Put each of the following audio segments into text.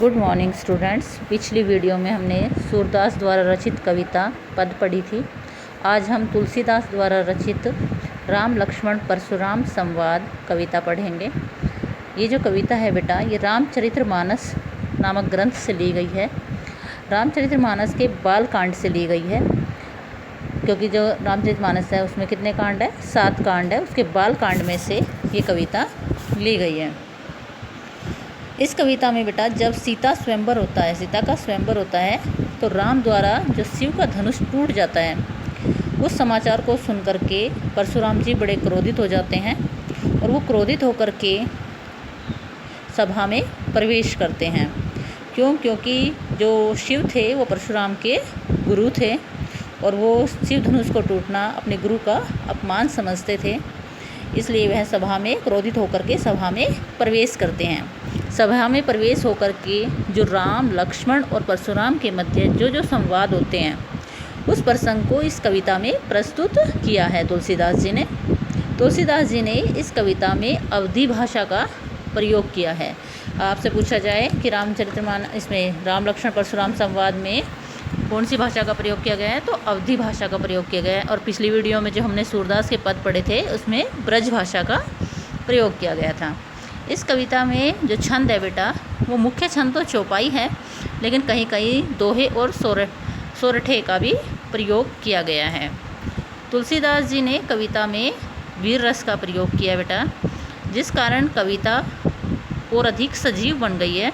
Good morning students. पिछली video में हमने सूरदास द्वारा रचित कविता पद पढ़ी थी। आज हम तुलसीदास द्वारा रचित राम लक्ष्मण परशुराम संवाद कविता पढ़ेंगे। ये जो कविता है बेटा, ये रामचरितमानस नामक ग्रंथ से ली गई है। रामचरितमानस के बाल कांड से ली गई है, क्योंकि जो रामचरितमानस है उसमें कितने कांड है? 7 कांड है। उसके बाल कांड में से ये कविता ली गई है। इस कविता में बेटा जब सीता का स्वयंवर होता है तो राम द्वारा जो शिव का धनुष टूट जाता है, उस समाचार को सुनकर के परशुराम जी बड़े क्रोधित हो जाते हैं और वो क्रोधित होकर के सभा में प्रवेश करते हैं। क्योंकि जो शिव थे वो परशुराम के गुरु थे और वो शिव धनुष को टूटना अपने गुरु का अपमान समझते थे। इसलिए वह सभा में क्रोधित होकर के सभा में प्रवेश करते हैं। सभा में प्रवेश होकर के जो राम लक्ष्मण और परशुराम के मध्य जो संवाद होते हैं, उस प्रसंग को इस कविता में प्रस्तुत किया है तुलसीदास जी ने इस कविता में अवधी भाषा का प्रयोग किया है। आपसे पूछा जाए कि रामचरितमानस इसमें राम लक्ष्मण परशुराम संवाद में कौन सी भाषा का प्रयोग किया गया है, तो अवधी भाषा का प्रयोग किया गया है। और पिछली वीडियो में जो हमने सूरदास के पद पढ़े थे उसमें ब्रज भाषा का प्रयोग किया गया था। इस कविता में जो छंद है बेटा, वो मुख्य छंद तो चौपाई है, लेकिन कहीं कहीं दोहे और सोरठे का भी प्रयोग किया गया है। तुलसीदास जी ने कविता में वीर रस का प्रयोग किया बेटा, जिस कारण कविता और अधिक सजीव बन गई है।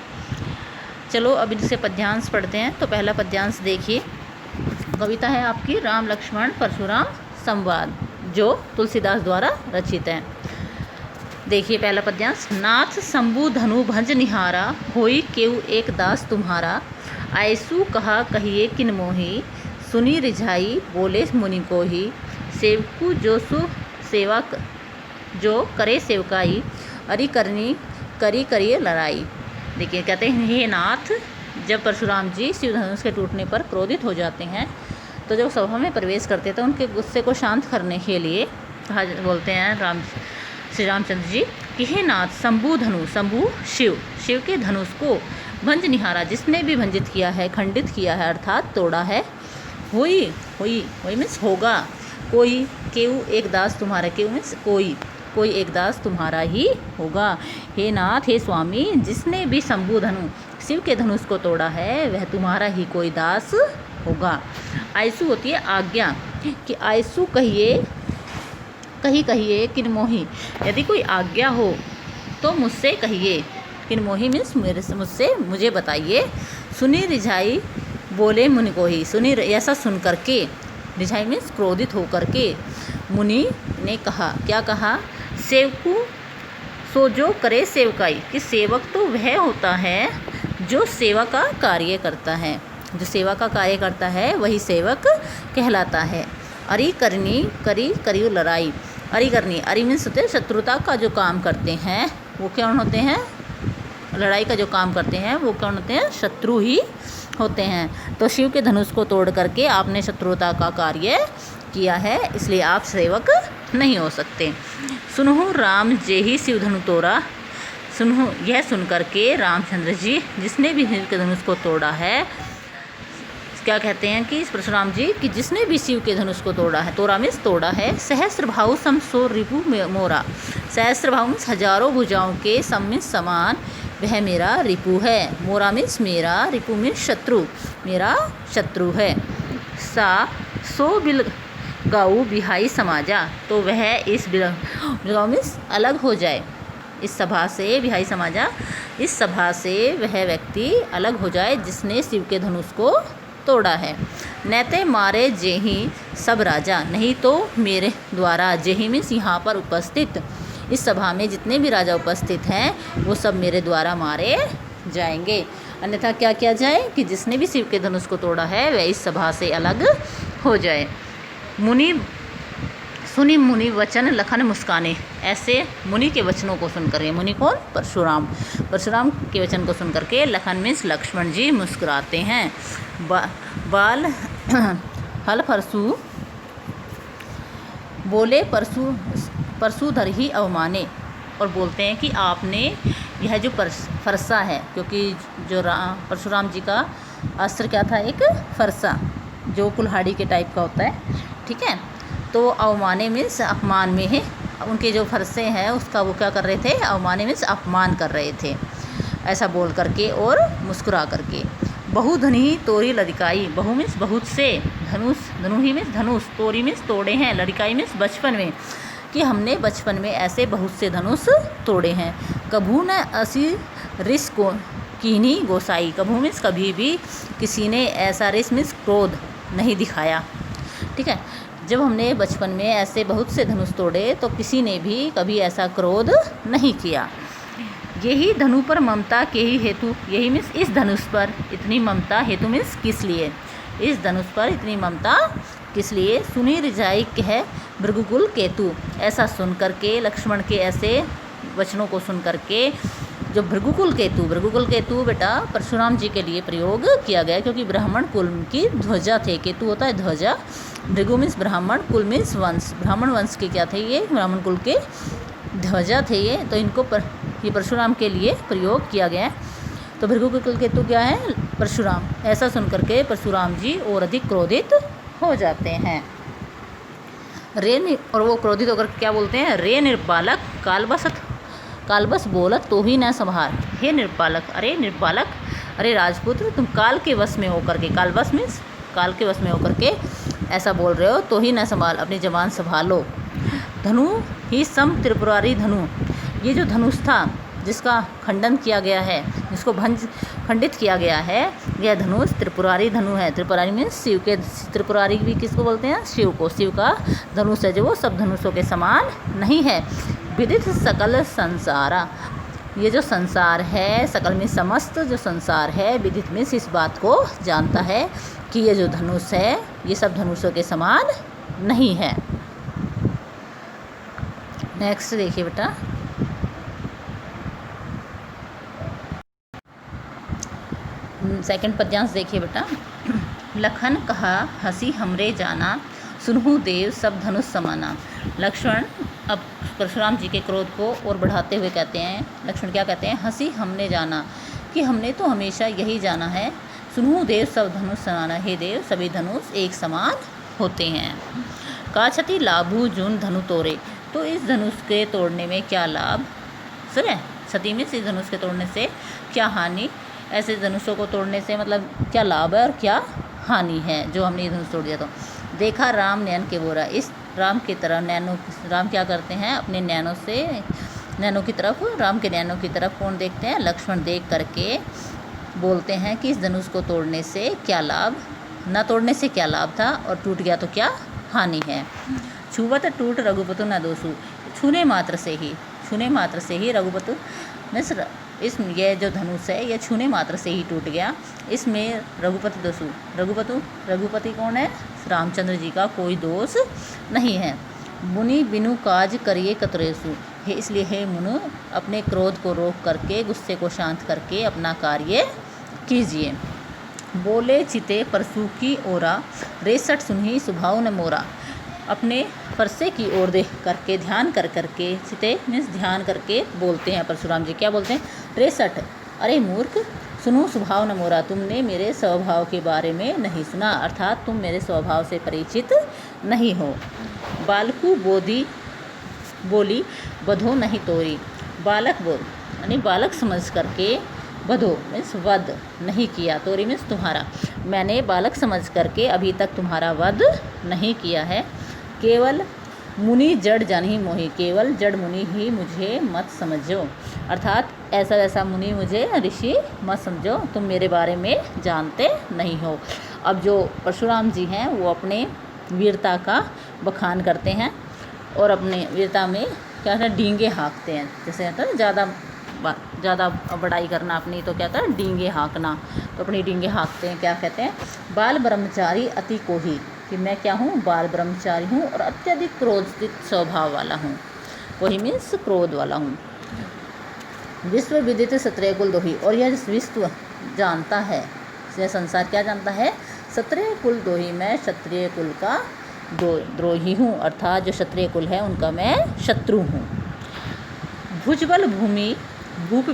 चलो अब इनसे पद्यांश पढ़ते हैं। तो पहला पद्यांश देखिए। कविता है आपकी राम लक्ष्मण परशुराम संवाद, जो तुलसीदास द्वारा रचित है। देखिए पहला पद्यांश। नाथ शंभु धनु भंज निहारा, होई केउ एक दास तुम्हारा। ऐसु कहा कहिए किन मोही, सुनी रिझाई बोले मुनि को ही। सेवकु जो सु सेवा जो करे सेवकाई, अरि करनी करी करिए लड़ाई। देखिए कहते हैं, हे नाथ, जब परशुराम जी शिव धनुष के टूटने पर क्रोधित हो जाते हैं तो जब सभा में प्रवेश करते थे, उनके गुस्से को शांत करने के लिए बोलते हैं श्री रामचंद्र जी कि हे नाथ, शंभु धनु, शंभु शिव के धनुष को भंज निहारा, जिसने भी भंजित किया है, खंडित किया है, अर्थात तोड़ा है। हुई मीन्स होगा। कोई केउ एक दास तुम्हारा, केउ मीन्स कोई एक दास तुम्हारा ही होगा। हे नाथ, हे स्वामी, जिसने भी शंभु धनु शिव के धनुष को तोड़ा है वह तुम्हारा ही कोई दास होगा। आयसु होती है आज्ञा, कि आयसु कहिए किन मोही, यदि कोई आज्ञा हो तो मुझसे कहिए। किन मोही मीन्स मुझे बताइए। सुनी रिझाई बोले मुनि को ही, सुनी ऐसा सुन करके, रिझाई मीन्स क्रोधित होकर के, मुनि ने कहा, क्या कहा? सेवकु सो जो करे सेवकाई, कि सेवक तो वह होता है जो सेवा का कार्य करता है। जो सेवा का कार्य करता है वही सेवक कहलाता है। अरि करनी करी लड़ाई। अरि मीन्स होते हैं शत्रुता का जो काम करते हैं वो कौन होते हैं? लड़ाई का जो काम करते हैं वो कौन होते हैं? शत्रु ही होते हैं। तो शिव के धनुष को तोड़ करके आपने शत्रुता का कार्य किया है, इसलिए आप सेवक नहीं हो सकते। सुनहु राम जेहि शिव धनु तोड़ा। सुनहु, यह सुन करके रामचंद्र जी, जिसने भी शिव के धनुष को तोड़ा है, क्या कहते हैं कि परशुराम जी कि जिसने भी शिव के धनुष को तोड़ा है, तोड़ा मीन्स तोड़ा है। सहस्त्र भाव सम सो रिपु मोरा। सहस्त्र भाव मीन्स हजारों भुजाओं के सम मीन्स समान वह मेरा रिपु है। मोरा मीन्स मेरा, रिपु मीन्स शत्रु, मेरा शत्रु है। सो बिल गाऊ बिहाई समाजा, तो वह इस बिलगाऊ मीन्स अलग हो जाए, इस सभा से, बिहाई समाजा, इस सभा से वह व्यक्ति अलग हो जाए जिसने शिव के धनुष को तोड़ा है। नैते मारे जेही सब राजा, नहीं तो मेरे द्वारा, जेही मीन्स यहाँ पर उपस्थित, इस सभा में जितने भी राजा उपस्थित हैं वो सब मेरे द्वारा मारे जाएंगे। अन्यथा क्या किया जाए कि जिसने भी शिव के धनुष को तोड़ा है वह इस सभा से अलग हो जाए। सुनी मुनि वचन लखन मुस्काने। ऐसे मुनि के वचनों को सुनकर, मुनि कौन? परशुराम के वचन को सुनकर के लखन मीन्स लक्ष्मण जी मुस्कुराते हैं। बाल हल परसु बोले परसुधर ही अवमाने। और बोलते हैं कि आपने यह जो फरसा है, क्योंकि जो परशुराम जी का अस्त्र क्या था, एक फरसा जो कुल्हाड़ी के टाइप का होता है, ठीक है। तो अवमाने मीन्स अपमान में है, उनके जो फरसे हैं उसका वो क्या कर रहे थे, अवमाने मीन्स अपमान कर रहे थे, ऐसा बोल करके और मुस्कुरा करके। बहुधनी तोरी लड़िकाई, बहु मीन्स बहुत से, धनुष धनुही मीन्स धनुष, तोरी मीन्स तोड़े हैं, लड़िकाई मीन्स बचपन में, कि हमने बचपन में ऐसे बहुत से धनुष तोड़े हैं। कभू न असी रिस को कीनी गोसाई, कभू मीन्स कभी भी किसी ने ऐसा, रिस मीन्स क्रोध नहीं दिखाया, ठीक है। जब हमने बचपन में ऐसे बहुत से धनुष तोड़े तो किसी ने भी कभी ऐसा क्रोध नहीं किया। यही धनु पर ममता के ही हेतु, यही मीन्स इस धनुष पर इतनी ममता, हेतु मीन्स किस लिए, इस धनुष पर इतनी ममता किस लिए। सुनी रिजाई कह भृगुकुल केतु, ऐसा सुन करके, लक्ष्मण के ऐसे वचनों को सुन करके जो भृगुकुल केतु बेटा परशुराम जी के लिए प्रयोग किया गया, क्योंकि ब्राह्मण कुल की ध्वजा थे, केतु होता है ध्वजा, भृगु मीन्स ब्राह्मण, कुल मीन्स वंश, ब्राह्मण वंश के क्या थे ये, ब्राह्मण कुल के ध्वजा थे ये, तो इनको ये परशुराम के लिए प्रयोग किया गया है। तो भृगुकुल केतु क्या है, परशुराम। ऐसा सुन करके परशुराम जी और अधिक क्रोधित हो जाते हैं। और वो क्रोधित होकर क्या बोलते हैं, रे निर्बालक कालबस बोलत तो ही न संभार, हे निर्बालक, अरे निर्बालक, अरे राजपुत्र, तुम काल के वश में होकर के, कालबस मीन्स काल के वश में होकर के ऐसा बोल रहे हो, तो ही न संभाल, अपनी जबान संभालो। धनु ही सम त्रिपुरारी धनु, ये जो धनुष था जिसका खंडन किया गया है, जिसको खंडित किया गया है, यह धनुष त्रिपुरारी धनु है। त्रिपुरारी मीन्स शिव के, त्रिपुरारी भी किसको बोलते हैं, शिव को, शिव का धनुष है जो वो सब धनुषों के समान नहीं है। विदित सकल संसारा, ये जो संसार है, सकल में समस्त जो संसार है, विदित मीन्स इस बात को जानता है कि ये जो धनुष है ये सब धनुषों के समान नहीं है। नेक्स्ट देखिए बेटा, सेकंड पद्यांश देखिए बेटा। लखन कहा हंसी हमरे जाना, सुनहु देव सब धनुष समाना। लक्ष्मण अब परशुराम जी के क्रोध को और बढ़ाते हुए कहते हैं, लक्ष्मण क्या कहते हैं, हंसी हमने जाना, कि हमने तो हमेशा यही जाना है, सुनहु देव सब धनुष समाना, हे देव सभी धनुष एक समान होते हैं। काछति लाभू जून धनु तोड़े, तो इस धनुष के तोड़ने में क्या लाभ, सुने, सती में इस धनुष के तोड़ने से क्या हानि, ऐसे धनुषों को तोड़ने से मतलब क्या लाभ है और क्या हानि है जो हमने ये धनुष तोड़ दिया। तो देखा राम नैन के बोरा, इस राम की तरफ नैनों, राम क्या करते हैं अपने नैनों से, नैनों की तरफ, राम के नैनों की तरफ कौन देखते हैं, लक्ष्मण देख करके बोलते हैं कि इस धनुष को तोड़ने से क्या लाभ, न तोड़ने से क्या लाभ था, और टूट गया तो क्या हानि है। छुवत टूट रघुपतु न दोषु, छूने मात्र से ही रघुपतु मिश्र, इस ये जो धनुष है ये छूने मात्र से ही टूट गया, इसमें रघुपति दोषु, रघुपति कौन है, रामचंद्र जी का कोई दोष नहीं है। मुनि बिनु काज करिए कतरेसु, हे इसलिए हे मुनु अपने क्रोध को रोक करके, गुस्से को शांत करके अपना कार्य कीजिए। बोले चिते परसु की ओरा, रेसठ सुनही सुभाव न मोरा, अपने फरसे की ओर देख करके, ध्यान कर करके, चिते मीन्स ध्यान करके बोलते हैं परशुराम जी, क्या बोलते हैं, रेसठ, अरे मूर्ख, सुनो स्वभाव न मोरा, तुमने मेरे स्वभाव के बारे में नहीं सुना, अर्थात तुम मेरे स्वभाव से परिचित नहीं हो। बालकू बोली बधो नहीं तोरी, बालक बोल यानी बालक समझ करके, बधो मीन्स वध नहीं किया, तोरी मीन्स तुम्हारा, मैंने बालक समझ करके अभी तक तुम्हारा वध नहीं किया है। केवल मुनि जड़ जानी मोही, केवल जड़ मुनि ही मुझे मत समझो, अर्थात ऐसा वैसा मुनि मुझे ऋषि मत समझो, तुम मेरे बारे में जानते नहीं हो। अब जो परशुराम जी हैं वो अपने वीरता का बखान करते हैं और अपने वीरता में क्या है डींगे हाँकते हैं, जैसे कहते हैं ज़्यादा बड़ाई करना अपनी, तो क्या कहता है डींगे हाँकना, तो अपनी डींगे हाँकते हैं, क्या कहते हैं, बाल ब्रह्मचारी अति कोही, कि मैं क्या हूँ, बाल ब्रह्मचारी हूँ और अत्यधिक क्रोधित स्वभाव वाला हूँ, कोही मीन्स क्रोध वाला हूँ। विश्व विदित क्षत्रिय कुल दोही, और यह विश्व जानता है, यह संसार क्या जानता है, क्षत्रिय कुल दोही, मैं क्षत्रिय कुल का द्रोही हूँ, अर्थात जो क्षत्रिय कुल है उनका मैं शत्रु हूँ। भुजबल भूमि भूप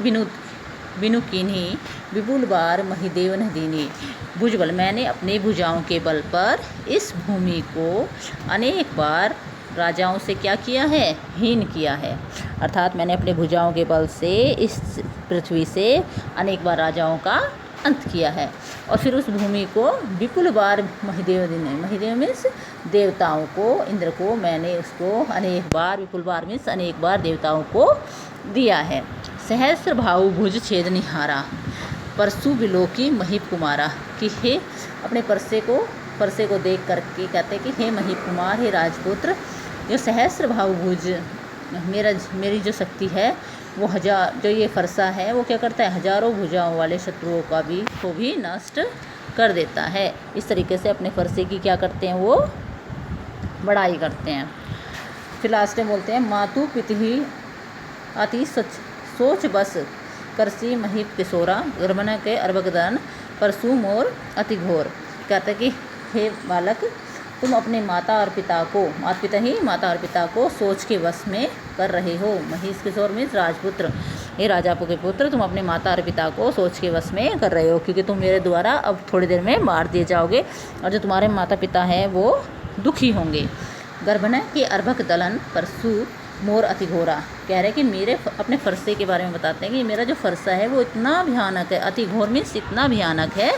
बिनु कीन्ही विपुल बार महिदेव न दीनी। भुजबल, मैंने अपने भुजाओं के बल पर इस भूमि को अनेक बार राजाओं से क्या किया है, हीन किया है। अर्थात मैंने अपने भुजाओं के बल से इस पृथ्वी से अनेक बार राजाओं का अंत किया है। और फिर उस भूमि को विपुल बार महिदेव ने, महिदेव मीन्स देवताओं को, इंद्र को, मैंने उसको अनेक बार, विपुल बार मीन्स अनेक बार देवताओं को दिया है। सहस्र भाऊ भुज छेद निहारा परसु बिलोकी महीप कुमारा, कि हे अपने परसे को देख करके कहते कि हे महीप कुमार, हे राजपुत्र, जो सहस्र भाऊ भुज मेरी जो शक्ति है वो जो ये फरसा है वो क्या करता है, हजारों भुजाओं वाले शत्रुओं को भी नष्ट कर देता है। इस तरीके से अपने फरसे की क्या करते हैं, वो बड़ाई करते हैं। फिर लास्ट में बोलते हैं मातु पितहि अति सोच बस करसी महीप किशोरा गर्भन के अर्भगदन परसु मोर अति घोर। कहते कि हे बालक, तुम अपने माता और पिता को सोच के वश में कर रहे हो। महीष किशोर मीन्स राजपुत्र, हे राजाओं के पुत्र, तुम अपने माता और पिता को सोच के वश में कर रहे हो, क्योंकि तुम मेरे द्वारा अब थोड़ी देर में मार दिए जाओगे और जो तुम्हारे माता पिता हैं वो दुखी होंगे। गर्भन के अर्भक दलन परसु मोर अति घोरा, कह रहे कि मेरे अपने फरसे के बारे में बताते हैं कि मेरा जो फरसा है वो इतना भयानक है। अति घोर मीन्स इतना भयानक है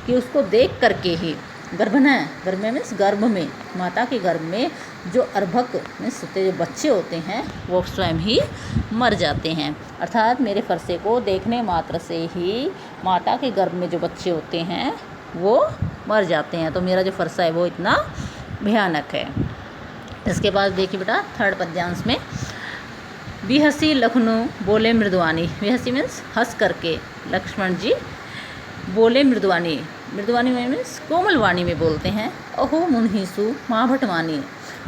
कि उसको देख करके ही गर्भन है, गर्भ में मीन्स गर्भ में, माता के गर्भ में जो अर्भक मीन्स जो बच्चे होते हैं वो स्वयं ही मर जाते हैं। अर्थात मेरे फरसे को देखने मात्र से ही माता के गर्भ में जो बच्चे होते हैं वो मर जाते हैं। तो मेरा जो फरसा है वो इतना भयानक है। इसके बाद देखिए बेटा थर्ड पद्यांश में, बिहसी लखनऊ बोले मृदुवानी। बिहसी मीन्स हंस करके लक्ष्मण जी बोले मृदुवानी, मृदुवानी में मीन्स कोमल वाणी में बोलते हैं। अहो मुनिसु माँ भटवानी,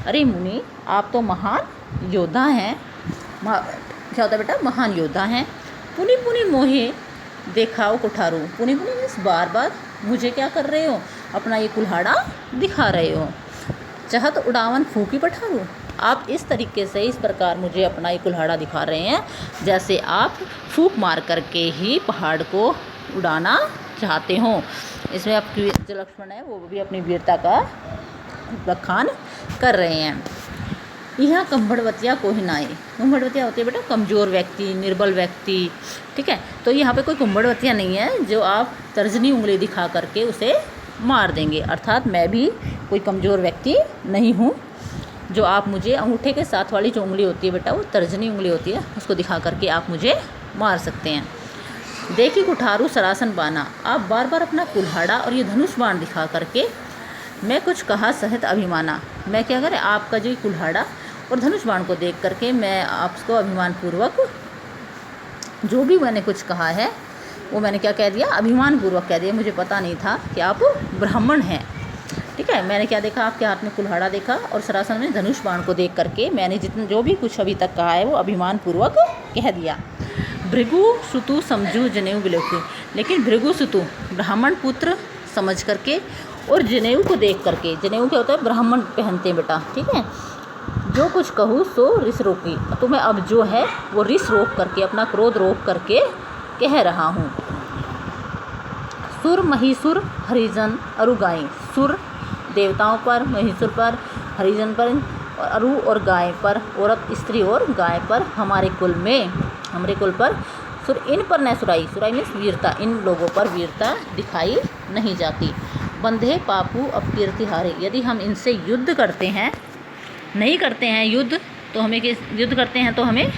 अरे मुनि आप तो महान योद्धा हैं। क्या होता है बेटा, महान योद्धा हैं। पुनि पुनि मोहे देखाओ कुठारू, पुनि पुनि मीन्स बार बार मुझे क्या कर रहे हो, अपना ये कुल्हाड़ा दिखा रहे हो। चाहत उड़ावन फूकी पठारू, आप इस तरीके से इस प्रकार मुझे अपना ये कुल्हाड़ा दिखा रहे हैं जैसे आप फूंक मार करके ही पहाड़ को उड़ाना चाहते हो। इसमें आपकी जो लक्ष्मण है वो भी अपनी वीरता का बखान कर रहे हैं। यह कंभड़वतिया को ही नाए, कुंभड़वतिया होती है बेटा कमज़ोर व्यक्ति, निर्बल व्यक्ति, ठीक है। तो यहाँ पे कोई कुंभड़वतिया नहीं है जो आप तर्जनी उंगली दिखा करके उसे मार देंगे। अर्थात मैं भी कोई कमज़ोर व्यक्ति नहीं हूँ जो आप मुझे अंगूठे के साथ वाली जो उंगली होती है बेटा वो तर्जनी उंगली होती है, उसको दिखा करके आप मुझे मार सकते हैं। देखी कुठारू सरासन बाना, आप बार बार अपना कुल्हाड़ा और ये धनुष बाण दिखा करके मैं कुछ कहा सहित अभिमाना, मैं क्या करें आपका जो कुल्हाड़ा और धनुष बाण को देख करके मैं आपको अभिमान पूर्वक जो भी मैंने कुछ कहा है वो मैंने क्या कह दिया, अभिमान पूर्वक कह दिया। मुझे पता नहीं था कि आप ब्राह्मण हैं, ठीक है। मैंने क्या देखा, आपके हाथ में कुल्हाड़ा देखा और सरासन में धनुष बाण को देख करके मैंने जो भी कुछ अभी तक कहा है वो अभिमान पूर्वक कह दिया। भृगु सुतु समझू जनेऊ बिलोकी, लेकिन भृगु सुतु ब्राह्मण पुत्र समझ करके और जनेऊ को देख करके, जनेऊ क्या होता है, ब्राह्मण पहनते हैं बेटा, ठीक है। जो कुछ कहूँ सो रिस रोकी, तो मैं अब जो है वो रिस रोक करके, अपना क्रोध रोक करके कह रहा हूँ। सुर महिसुर हरिजन अरु गाय, सुर देवताओं पर, महिसुर पर, हरिजन पर, अरु और गाय पर, औरत स्त्री और गाय पर, हमारे कुल पर सुर इन पर न सुराई, सुराई मीन्स वीरता, इन लोगों पर वीरता दिखाई नहीं जाती। बंधे पापू अपकीर्ति हारे, यदि हम इनसे युद्ध करते हैं, नहीं करते हैं युद्ध तो हमें युद्ध करते हैं तो हमें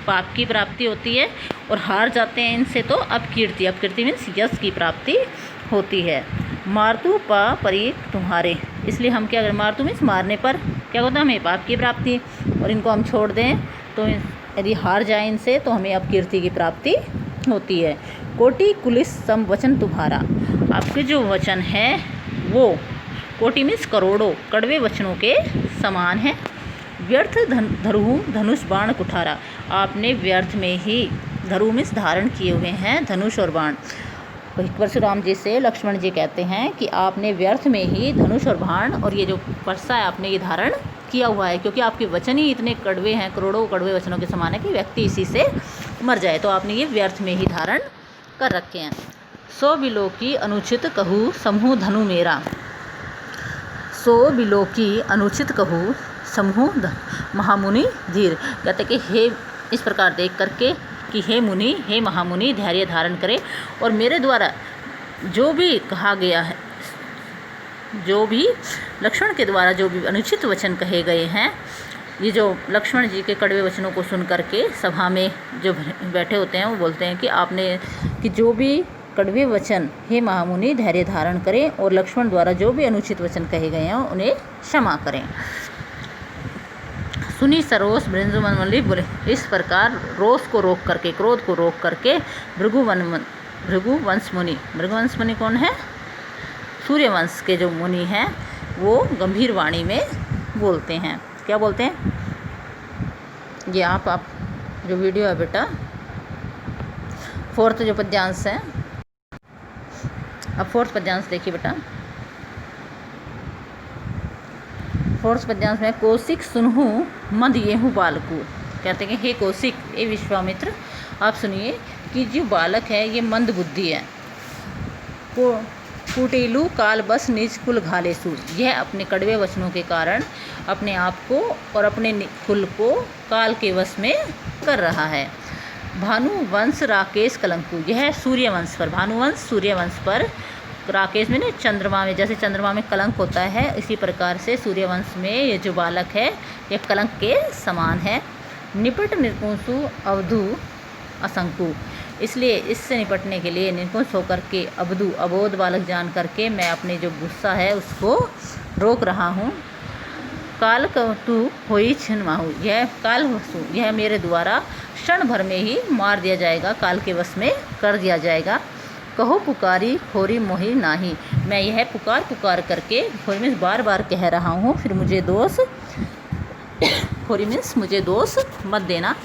पाप की प्राप्ति होती है, और हार जाते हैं इनसे तो अपकीर्ति, अपकीर्ति मीन्स यश की प्राप्ति होती है। मारतू पा परी तुम्हारे, इसलिए हम क्या करें, मारतू मीन्स मारने पर क्या होता है, हमें पाप की प्राप्ति, और इनको हम छोड़ दें तो यदि हार जाए इनसे तो हमें अपकीर्ति की प्राप्ति होती है। कोटि कुलिस सम वचन तुम्हारा, आपके जो वचन है वो कोटि मीन्स करोड़ों कड़वे वचनों के समान है। व्यर्थ धरुहु धनुष बाण कुठारा, आपने व्यर्थ में ही, धरु मीन्स धारण किए हुए हैं धनुष और बाण। परशुराम जी से लक्ष्मण जी कहते हैं कि आपने व्यर्थ में ही धनुष और बाण और ये जो परसा है आपने ये धारण किया हुआ है, क्योंकि आपके वचन ही इतने कड़वे हैं, करोड़ों कड़वे वचनों के समान है कि व्यक्ति इसी से मर जाए। तो आपने ये व्यर्थ में ही धारण कर रखे हैं। सो बिलो की अनुचित कहूँ समूह धनु मेरा। सो बिलो की अनुचित कहूँ समूह महामुनि धीर। कहते कि हे, इस प्रकार देख करके कि हे मुनि, हे महामुनि, धैर्य धारण करें और मेरे द्वारा जो भी कहा गया है, जो भी लक्ष्मण के द्वारा जो भी अनुचित वचन कहे गए हैं, ये जो लक्ष्मण जी के कड़वे वचनों को सुन करके सभा में जो बैठे होते हैं वो बोलते हैं कि आपने कि जो भी कड़वे वचन, हे महामुनि धैर्य धारण करें और लक्ष्मण द्वारा जो भी अनुचित वचन कहे गए हैं उन्हें क्षमा करें। सुनी सरोस बृंजुमनमल्ली बोले। इस प्रकार रोष को रोक करके, क्रोध को रोक करके भृगुवंश मुनि, भृगुवंश मुनि कौन है? सूर्यवंश के जो मुनि हैं वो गंभीर वाणी में बोलते हैं। क्या बोलते हैं? ये आप जो वीडियो है बेटा, 4th जो पद्यांश है, अब 4th पद्यांश देखिए बेटा। 4th पद्यांश में कौशिक सुनहु मद येहु बालकू। कहते हैं कि हे कौशिक, हे विश्वामित्र, आप सुनिए कि जो बालक है ये मंद बुद्धि है। कुटिलु काल बस निज कुल घालेसु। यह अपने कड़वे वचनों के कारण अपने आप को और अपने कुल को काल के वश में कर रहा है। भानुवंश राकेश कलंकु। यह सूर्यवंश पर, भानुवंश सूर्यवंश पर, राकेश में नहीं, चंद्रमा में, जैसे चंद्रमा में कलंक होता है इसी प्रकार से सूर्यवंश में ये जो बालक है ये कलंक के समान है। निपट निर्कुंसु अवधु असंकु। इसलिए इससे निपटने के लिए निर्कुंस होकर के अबोध बालक जान करके मैं अपने जो गुस्सा है उसको रोक रहा हूँ। काल तू होई छिन माहू। यह काल वस्तु, यह मेरे द्वारा क्षण भर में ही मार दिया जाएगा, काल के वश में कर दिया जाएगा। कहो पुकारी खोरी मोही नाही। मैं यह पुकार करके, खोरी मीन्स बार बार कह रहा हूँ, फिर मुझे दोष, खोरी मीन्स मुझे दोष मत देना।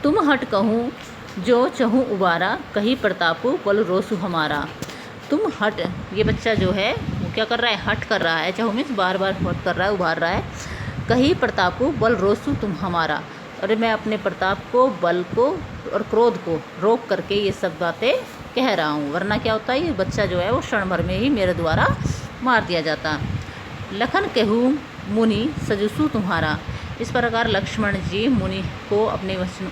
तुम हट कहूँ जो चहूँ उबारा, कही प्रतापु बल रोसु हमारा। तुम हट, ये बच्चा जो है वो क्या कर रहा है? हट कर रहा है। चहूँ मीन्स बार बार हट कर रहा है, उबार रहा है। कही प्रतापु बल रोसु तुम हमारा। और मैं अपने प्रताप को, बल को और क्रोध को रोक करके ये सब बातें कह रहा हूँ, वरना क्या होता है ये बच्चा जो है वो क्षण भर में ही मेरे द्वारा मार दिया जाता। लखन कहूँ मुनि सजुसु तुम्हारा। इस प्रकार लक्ष्मण जी मुनि को अपने वचन,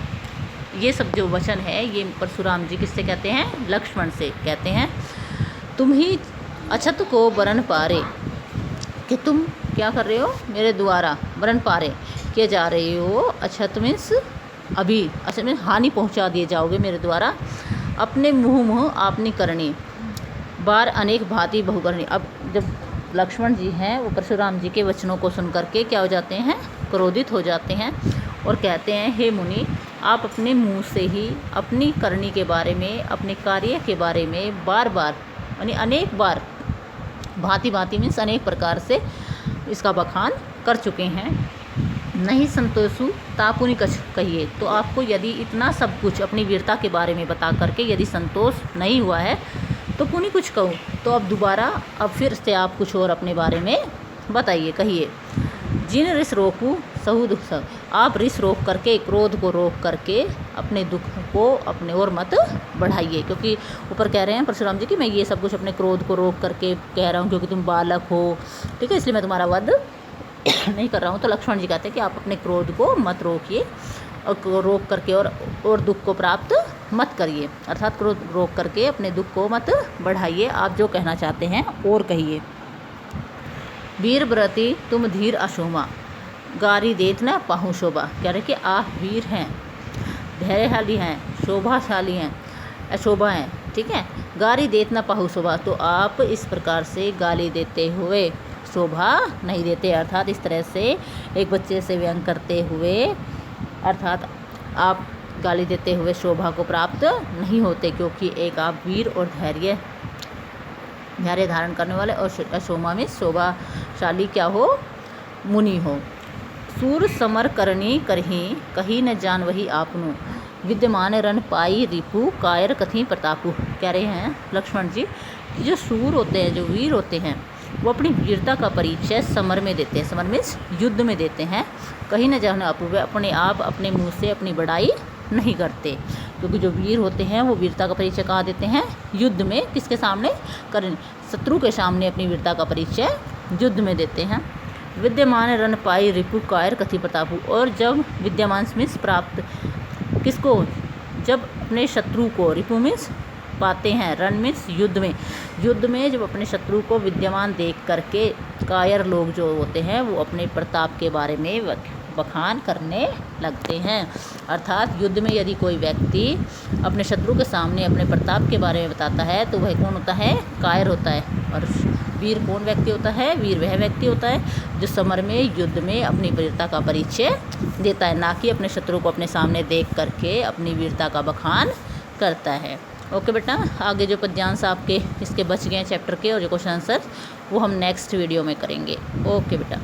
ये सब जो वचन है ये परशुराम जी किससे कहते हैं? लक्ष्मण से कहते हैं। तुम ही अछत को वरण पारे, कि तुम क्या कर रहे हो? मेरे द्वारा वरण पारे किए जा रहे हो। अछत मीन्स अभी, अछत मीन्स हानि पहुंचा दिए जाओगे मेरे द्वारा। अपने मुँह आपनी करनी, बार अनेक भांति बहुकरणी। अब जब लक्ष्मण जी हैं वो परशुराम जी के वचनों को सुन करके क्या हो जाते हैं? क्रोधित हो जाते हैं और कहते हैं, हे मुनि, आप अपने मुंह से ही अपनी करनी के बारे में, अपने कार्य के बारे में बार बार, यानी अनेक बार, भांति भांति मीन्स अनेक प्रकार से इसका बखान कर चुके हैं। नहीं संतोषु तापुनि कछ कहिए। तो आपको यदि इतना सब कुछ अपनी वीरता के बारे में बता करके यदि संतोष नहीं हुआ है तो पुनि कुछ कहूँ। तो अब दोबारा, अब फिर से आप कुछ और अपने बारे में बताइए, कहिए। जिन रिस रोकू सहु दुख सब। आप रिस रोक करके, क्रोध को रोक करके अपने दुख को अपने और मत बढ़ाइए। क्योंकि ऊपर कह रहे हैं परशुराम जी कि मैं ये सब कुछ अपने क्रोध को रोक करके कह रहा हूँ क्योंकि तुम बालक हो, ठीक है, इसलिए मैं तुम्हारा वध नहीं कर रहा हूँ। तो लक्ष्मण जी कहते हैं कि आप अपने क्रोध को मत रोकिए और रोक करके और दुख को प्राप्त मत करिए, अर्थात क्रोध रोक करके अपने दुख को मत बढ़ाइए। आप जो कहना चाहते हैं और कहिए। वीर व्रती तुम धीर अशोमा, गारी देत न पाहु शोभा। कह रहे कि आप वीर हैं, धैर्यशाली हैं, शोभाशाली हैं, अशोभा हैं, ठीक है। गारी देत न पाहु शोभा, तो आप इस प्रकार से गाली देते हुए शोभा नहीं देते, अर्थात इस तरह से एक बच्चे से व्यंग करते हुए, अर्थात आप गाली देते हुए शोभा को प्राप्त नहीं होते, क्योंकि एक आप वीर और धैर्य धारण करने वाले और अशोमा में शोभाशाली क्या हो? मुनि हो। सूर समर करनी करही, कही न जान वही आपनु, विद्यमान रन पाई रिपु, कायर कथी प्रतापु। कह रहे हैं लक्ष्मण जी, जो सूर होते हैं, जो वीर होते हैं, वो अपनी वीरता का परिचय समर में देते हैं। समर मीन्स युद्ध में देते हैं। कहीं न जाने अपूर्व अपने आप अपने मुँह से अपनी बड़ाई नहीं करते, क्योंकि जो वीर होते हैं वो वीरता का परिचय कहाँ देते हैं? युद्ध में। किसके सामने? करें, शत्रु के सामने अपनी वीरता का परिचय युद्ध में देते हैं। विद्यमान रण पाई रिपु कायर कथि प्रतापु। और जब विद्यमान मीन्स प्राप्त किसको? जब अपने शत्रु को, रिपु मीन्स पाते हैं, रण मीन्स युद्ध में। युद्ध में जब अपने शत्रु को विद्यमान देख करके कायर लोग जो होते हैं वो अपने प्रताप के बारे में बखान करने लगते हैं। अर्थात युद्ध में यदि कोई व्यक्ति अपने शत्रु के सामने अपने प्रताप के बारे में बताता है तो वह कौन होता है? कायर होता है। और वीर कौन व्यक्ति होता है? वीर वह व्यक्ति होता है जो समर में, युद्ध में अपनी वीरता का परिचय देता है, ना कि अपने शत्रु को अपने सामने देख करके अपनी वीरता का बखान करता है। ओके बेटा, आगे जो पद्यांश आपके इसके बच गए हैं चैप्टर के और जो क्वेश्चन आंसर वो हम नेक्स्ट वीडियो में करेंगे। ओके बेटा।